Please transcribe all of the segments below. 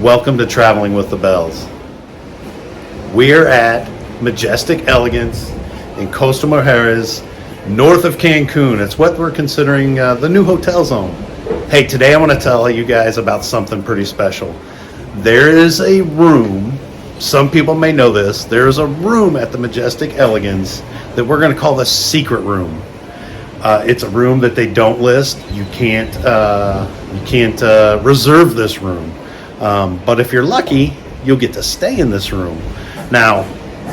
Welcome to Traveling with the Bells. We're at Majestic Elegance in Costa Mujeres, north of Cancun. It's what we're considering the new hotel zone. Hey, today I want to tell you guys about something pretty special. There is a room, some people may know this, there is a room at the Majestic Elegance that we're going to call the secret room. It's a room that they don't list. You can't reserve this room. But if you're lucky, you'll get to stay in this room. Now,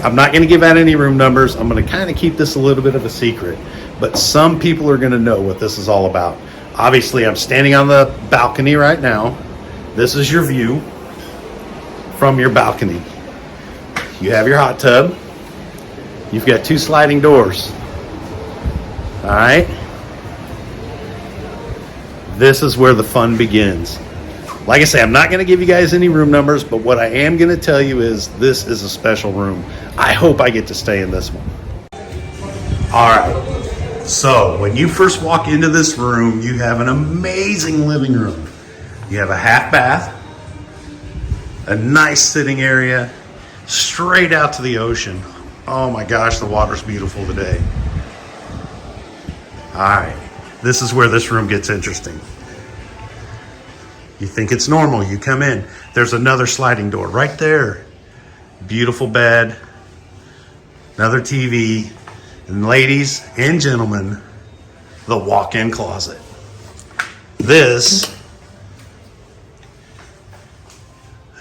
I'm not going to give out any room numbers. I'm going to kind of keep this a little bit of a secret. But some people are going to know what this is all about. Obviously, I'm standing on the balcony right now. This is your view from your balcony. You have your hot tub. You've got 2 sliding doors. All right. This is where the fun begins. Like I say, I'm not going to give you guys any room numbers, but what I am going to tell you is this is a special room. I hope I get to stay in this one. All right. So when you first walk into this room, you have an amazing living room. You have a half bath, a nice sitting area, straight out to the ocean. Oh my gosh, the water's beautiful today. All right. This is where this room gets interesting. You think it's normal, you come in, there's another sliding door right there. Beautiful bed, another TV, and ladies and gentlemen, the walk-in closet. This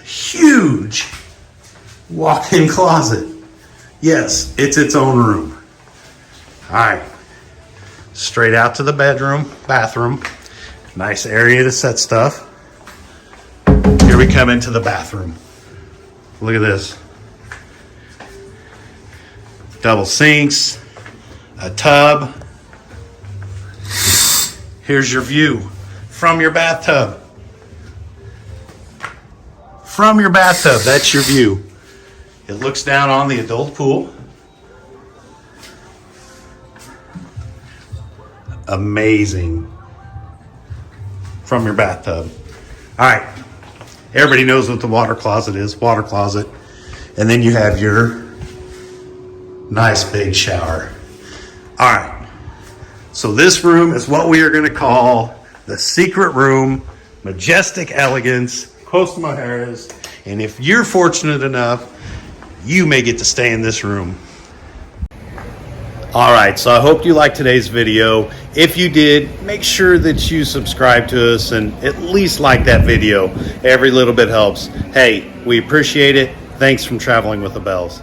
huge walk-in closet. Yes, it's its own room. All right, straight out to the bathroom. Nice area to set stuff. Here we come into the bathroom. Look at this. Double sinks, a tub. Here's your view from your bathtub. From your bathtub, that's your view. It looks down on the adult pool. Amazing. From your bathtub. All right. Everybody knows what the water closet is, water closet. And then you have your nice big shower. All right. So this room is what we are going to call the secret room, Majestic Elegance, Costa Mujeres. And if you're fortunate enough, you may get to stay in this room. All right, so I hope you liked today's video. If you did, make sure that you subscribe to us and at least like that video. Every little bit helps. Hey, we appreciate it. Thanks from Traveling with the Bells.